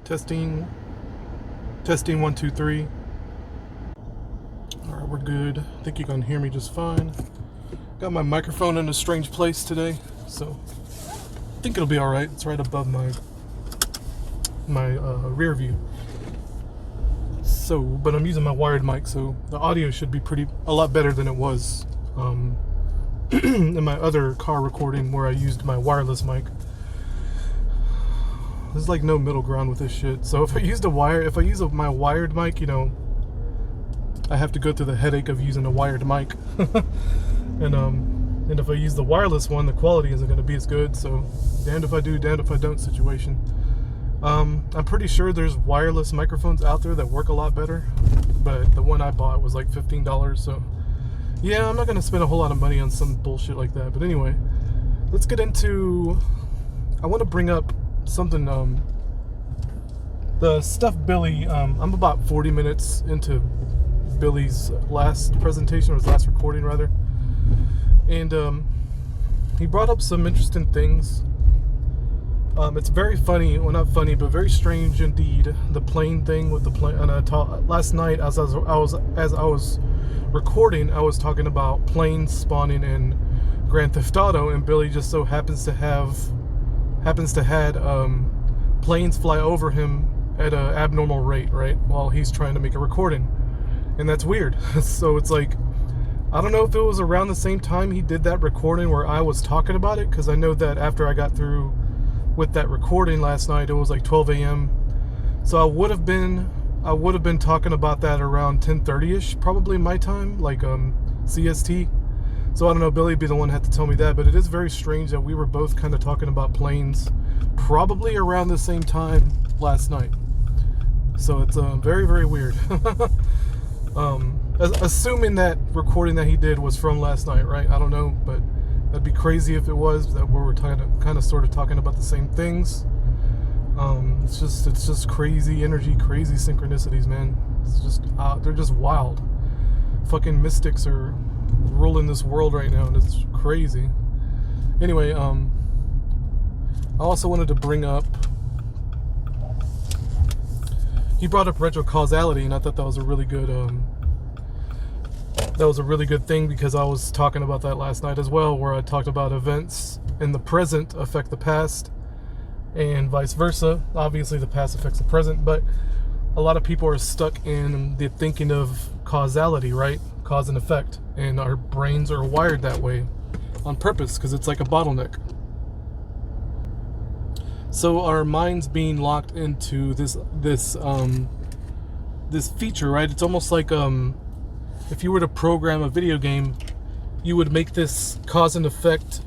Testing. Testing 1, 2, 3. Alright, we're good. I think you can hear me just fine. Got my microphone in a strange place today, so I think it'll be alright. It's right above my rear view. So, but I'm using my wired mic, so the audio should be a lot better than it was in my other car recording where I used my wireless mic. There's like no middle ground with this shit. So if I use my wired mic, you know, I have to go through the headache of using a wired mic. and if I use the wireless one, the quality isn't going to be as good. So damned if I do, damned if I don't situation. I'm pretty sure there's wireless microphones out there that work a lot better, but the one I bought was like $15. So yeah, I'm not going to spend a whole lot of money on some bullshit like that. But anyway, let's get into, I want to bring up something, the stuff Billy, I'm about 40 minutes into Billy's last presentation, or his last recording rather, and he brought up some interesting things. It's very funny, well not funny, but very strange indeed, the plane thing with the plane. And last night as I was recording, I was talking about planes spawning in Grand Theft Auto, and Billy just so happens to have planes fly over him at an abnormal rate, right, while he's trying to make a recording. And that's weird. So it's like, I don't know if it was around the same time he did that recording where I was talking about it, because I know that after I got through with that recording last night, it was like 12 a.m. So I would have been talking about that around 10:30ish, probably my time, like CST. So I don't know, Billy would be the one who had to tell me that, but it is very strange that we were both kind of talking about planes probably around the same time last night. So it's very, very weird. Assuming that recording that he did was from last night, right? I don't know, but that'd be crazy if it was, that we were kind of sort of talking about the same things. It's just crazy energy, crazy synchronicities, man. It's just they're just wild. Fucking mystics are ruling this world right now, and it's crazy. Anyway, I also wanted to bring up, he brought up retrocausality, and I thought that was a really good thing, because I was talking about that last night as well, where I talked about events in the present affect the past and vice versa. Obviously the past affects the present, but a lot of people are stuck in the thinking of causality, right? Cause and effect, and our brains are wired that way on purpose, because it's like a bottleneck. So our minds being locked into this feature, right? It's almost like if you were to program a video game, you would make this cause and effect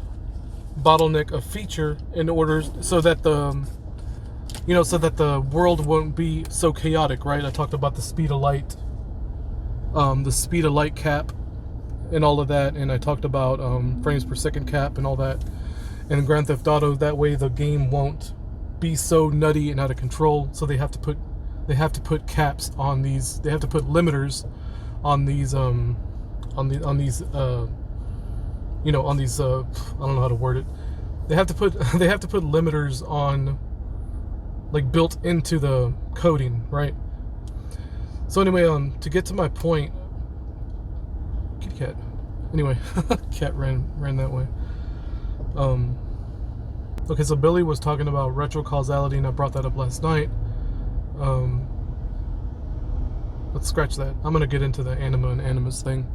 bottleneck a feature in order so that the world won't be so chaotic, right? I talked about the speed of light cap and all of that, and I talked about frames per second cap and all that in Grand Theft Auto. That way the game won't be so nutty and out of control. So they have to put caps on these. They have to put limiters on these I don't know how to word it. They have to put limiters on, like, built into the coding, right? So anyway, to get to my point, kitty cat. Anyway, cat ran that way. Okay, so Billy was talking about retrocausality, and I brought that up last night. Let's scratch that. I'm gonna get into the anima and animus thing.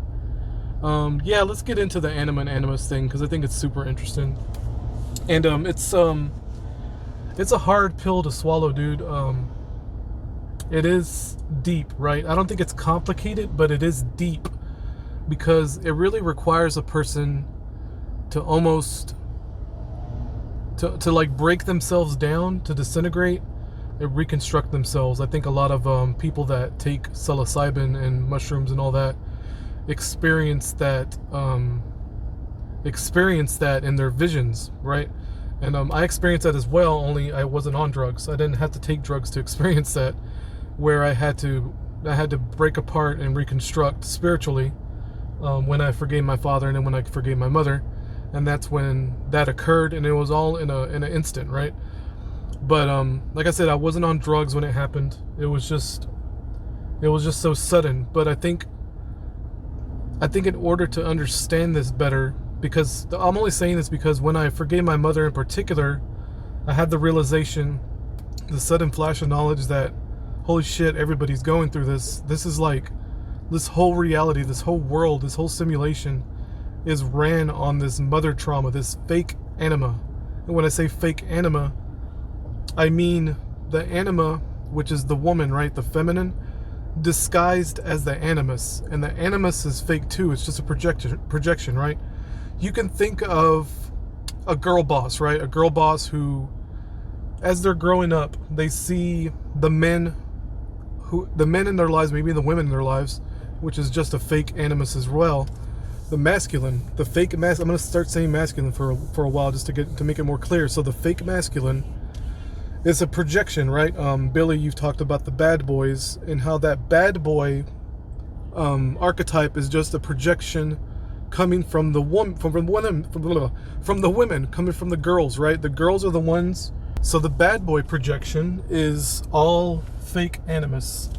Yeah, let's get into the anima and animus thing, because I think it's super interesting. And it's a hard pill to swallow, dude. It is deep, right? I don't think it's complicated, but it is deep, because it really requires a person to almost to like break themselves down, to disintegrate and reconstruct themselves. I think a lot of people that take psilocybin and mushrooms and all that experience that in their visions, right? And I experienced that as well, only I wasn't on drugs. I didn't have to take drugs to experience that, where I had to break apart and reconstruct spiritually when I forgave my father, and then when I forgave my mother. And that's when that occurred, and it was all in an instant, right? But like I said, I wasn't on drugs when it happened. It was just so sudden. But I think in order to understand this better, because I'm only saying this because when I forgave my mother in particular, I had the realization, the sudden flash of knowledge that, holy shit, everybody's going through this. This is like, this whole reality, this whole world, this whole simulation is ran on this mother trauma, this fake anima. And when I say fake anima, I mean the anima, which is the woman, right? The feminine, disguised as the animus. And the animus is fake too. It's just a projection, right? You can think of a girl boss, right? A girl boss who, as they're growing up, they see the men in their lives, maybe the women in their lives, which is just a fake animus as well. The masculine, the fake I'm going to start saying masculine for a while just to make it more clear. So the fake masculine is a projection, right? Billy, you've talked about the bad boys and how that bad boy archetype is just a projection coming from the woman, from the women, coming from the girls, right? The girls are the ones. So the bad boy projection is all fake animus,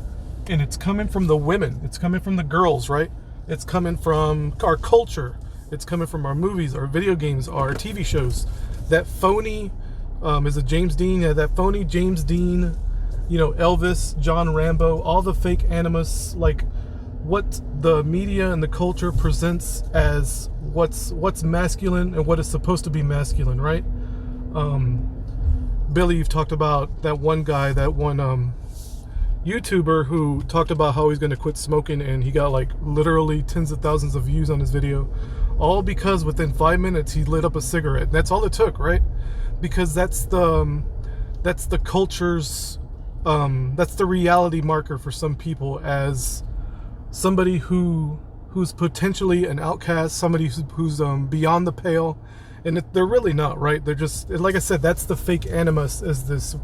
and it's coming from the women. It's coming from the girls, right? It's coming from our culture. It's coming from our movies, our video games, our TV shows. That phony, is it James Dean? Yeah, that phony James Dean, Elvis, John Rambo, all the fake animus, like what the media and the culture presents as what's masculine and what is supposed to be masculine, right? Billy, you've talked about that one guy, that one YouTuber who talked about how he's going to quit smoking, and he got like literally tens of thousands of views on his video, all because within 5 minutes he lit up a cigarette. That's all it took, right? Because that's the culture's that's the reality marker for some people as somebody who's potentially an outcast, somebody who's beyond the pale, and they're really not, right? They're just, like I said, that's the fake animus, is this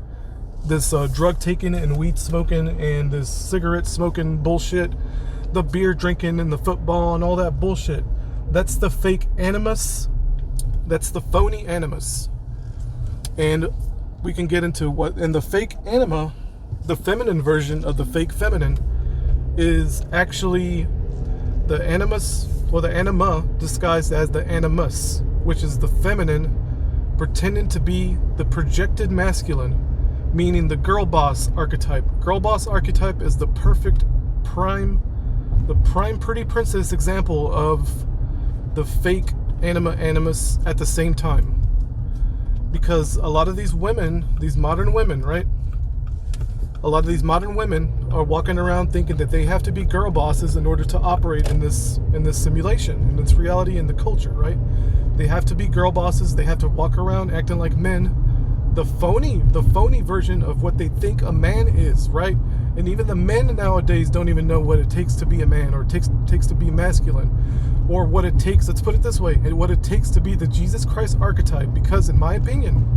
drug taking and weed smoking and this cigarette smoking bullshit, the beer drinking and the football and all that bullshit. That's the fake animus. That's the phony animus. And we can get into what, and the fake anima, the feminine version of the fake feminine, is actually the animus, or the anima disguised as the animus, which is the feminine pretending to be the projected masculine, meaning the girl boss archetype. Girl boss archetype is the perfect prime pretty princess example of the fake anima animus at the same time. Because a lot of these women, these modern women, right? A lot of these modern women are walking around thinking that they have to be girl bosses in order to operate in this simulation, in this reality, in the culture, right? They have to be girl bosses. They have to walk around acting like men. The phony version of what they think a man is, right? And even the men nowadays don't even know what it takes to be a man, or takes to be masculine, or what it takes, let's put it this way, and what it takes to be the Jesus Christ archetype. Because in my opinion,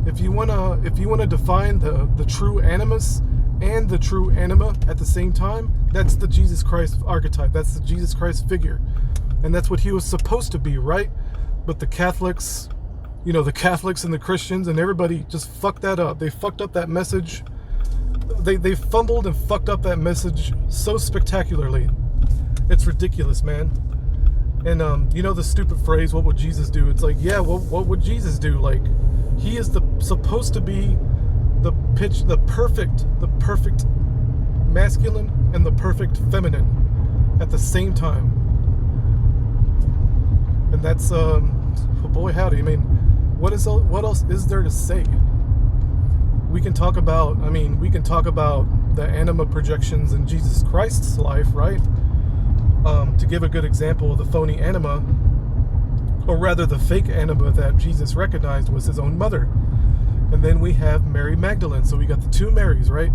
if you wanna define the true animus and the true anima at the same time, that's the Jesus Christ archetype. That's the Jesus Christ figure. And that's what he was supposed to be, right? But the Catholics, the Catholics and the Christians and everybody just fucked that up. They fucked up that message. They fumbled and fucked up that message so spectacularly. It's ridiculous, man. And the stupid phrase, what would Jesus do? It's like, yeah, what would Jesus do? Like, he is supposed to be the perfect masculine and the perfect feminine at the same time. And that's boy howdy. I mean, what else is there to say? We can talk about the anima projections in Jesus Christ's life, right? To give a good example of the phony anima, or rather the fake anima that Jesus recognized was his own mother. And then we have Mary Magdalene. So we got the two Marys, right?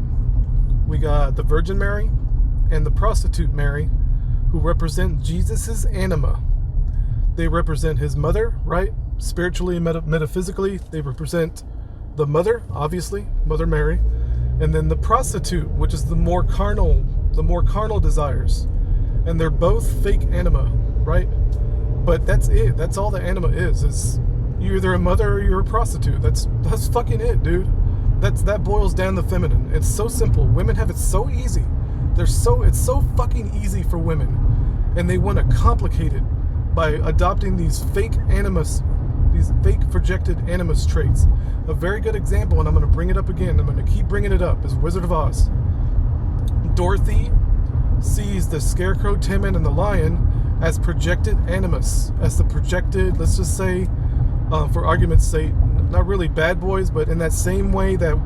We got the Virgin Mary and the prostitute Mary, who represent Jesus's anima. They represent his mother, right? Spiritually and metaphysically, they represent the mother, obviously, Mother Mary, and then the prostitute, which is the more carnal desires. And they're both fake anima, right? But that's it. That's all the anima is you're either a mother or you're a prostitute. That's fucking it, dude. That boils down the feminine. It's so simple. Women have it so easy. It's so fucking easy for women, and they want to complicate it by adopting these fake animus, these fake projected animus traits. A very good example, and I'm going to bring it up again, I'm going to keep bringing it up, is Wizard of Oz. Dorothy sees the Scarecrow, Tin Man, and the Lion as projected animus, as the projected, let's just say, for argument's sake, not really bad boys, but in that same way that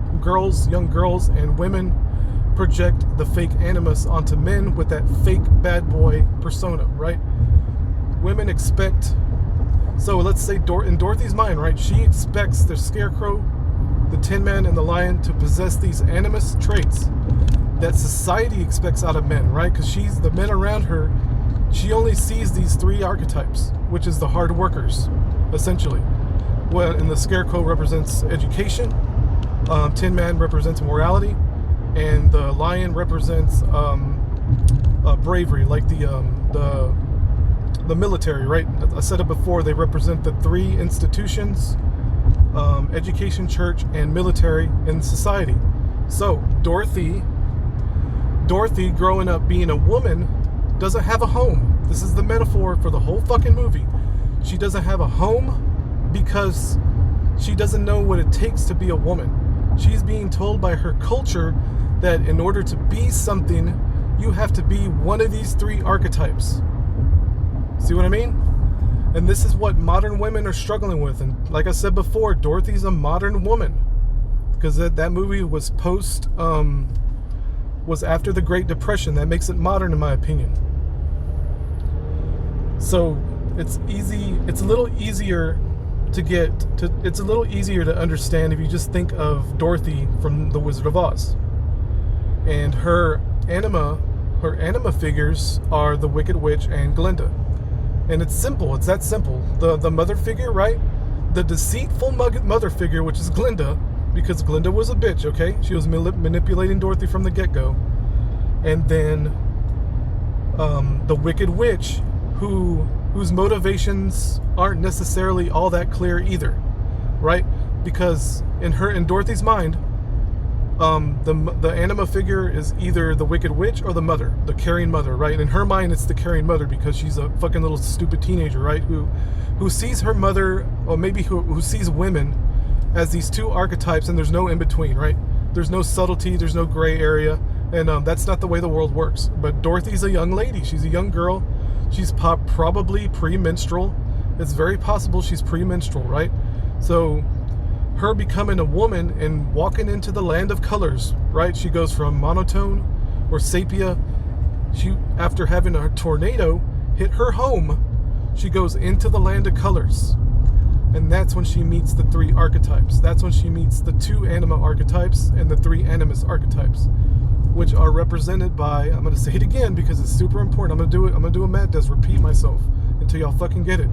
young girls and women project the fake animus onto men with that fake bad boy persona, right? Women expect, so let's say in Dorothy's mind, right, she expects the Scarecrow, the Tin Man, and the Lion to possess these animus traits that society expects out of men, right? Because the men around her, she only sees these three archetypes, which is the hard workers, essentially. Well, and the Scarecrow represents education, Tin Man represents morality, and the Lion represents bravery, like the military, right? I said it before, they represent the three institutions, education, church, and military in society. So Dorothy growing up being a woman doesn't have a home. This is the metaphor for the whole fucking movie. She doesn't have a home because she doesn't know what it takes to be a woman. She's being told by her culture that in order to be something, you have to be one of these three archetypes. See what I mean? And this is what modern women are struggling with. And like I said before, Dorothy's a modern woman, because that movie was was after the Great Depression. That makes it modern, in my opinion. So it's a little easier to understand if you just think of Dorothy from The Wizard of Oz. And her anima figures are the Wicked Witch and Glinda. And it's simple. It's that simple. The mother figure, right? The deceitful mother figure, which is Glinda, because Glinda was a bitch, okay? She was manipulating Dorothy from the get-go. And then the Wicked Witch, whose motivations aren't necessarily all that clear either, right? Because in Dorothy's mind, the anima figure is either the Wicked Witch or the mother, the caring mother, right? In her mind, it's the caring mother because she's a fucking little stupid teenager, right? Who sees her mother, or maybe who sees women as these two archetypes, and there's no in between, right? There's no subtlety, there's no gray area, and that's not the way the world works. But Dorothy's a young lady. She's a young girl. She's probably premenstrual. It's very possible she's premenstrual, right? So her becoming a woman and walking into the land of colors, right? She goes from monotone or sepia. After having a tornado hit her home, she goes into the land of colors. And that's when she meets the three archetypes. That's when she meets the two anima archetypes and the three animus archetypes, which are represented by, I'm going to say it again because it's super important. I'm going to do a Matt does, repeat myself until y'all fucking get it.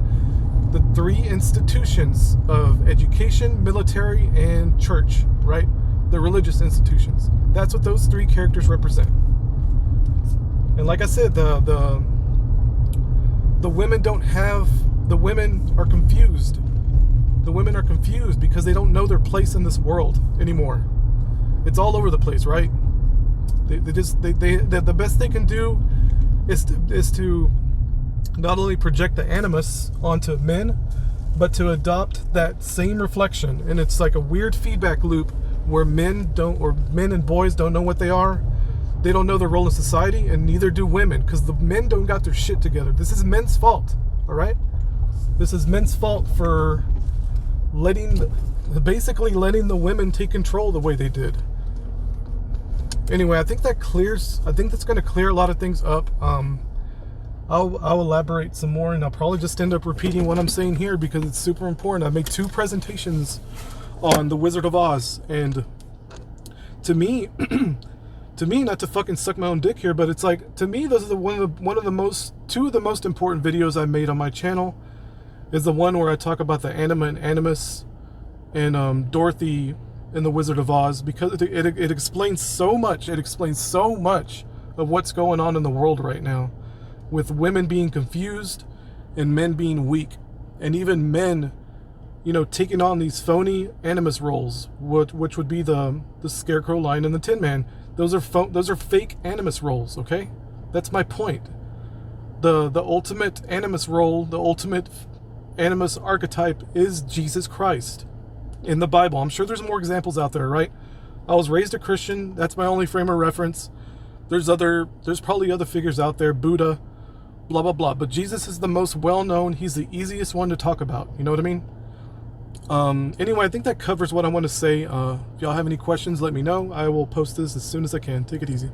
The three institutions of education, military, and church, right? The religious institutions. That's what those three characters represent. And like I said, the women the women are confused. The women are confused because they don't know their place in this world anymore. It's all over the place, right? The best they can do is to not only project the animus onto men, but to adopt that same reflection. And it's like a weird feedback loop where men and boys don't know what they are. They don't know their role in society, and neither do women, because the men don't got their shit together. This is men's fault, all right? This is men's fault for basically letting the women take control the way they did. Anyway, I think that's going to clear a lot of things up. I'll elaborate some more, and I'll probably just end up repeating what I'm saying here because it's super important. I made 2 presentations on The Wizard of Oz, and to me, not to fucking suck my own dick here, but it's like, to me, those are two of the most important videos I made on my channel. Is the one where I talk about the anima and animus and Dorothy in The Wizard of Oz, because it explains so much. It explains so much of what's going on in the world right now, with women being confused and men being weak, and even men taking on these phony animus roles, which would be the Scarecrow, Lion, and the Tin Man. Those are fake animus roles. Okay, that's my point. The ultimate animus role, the ultimate animus archetype is Jesus Christ in the Bible. I'm sure there's more examples out there, right? I was raised a Christian. That's my only frame of reference. There's probably other figures out there, Buddha, blah, blah, blah. But Jesus is the most well-known. He's the easiest one to talk about. You know what I mean? Anyway, I think that covers what I want to say. If y'all have any questions, let me know. I will post this as soon as I can. Take it easy.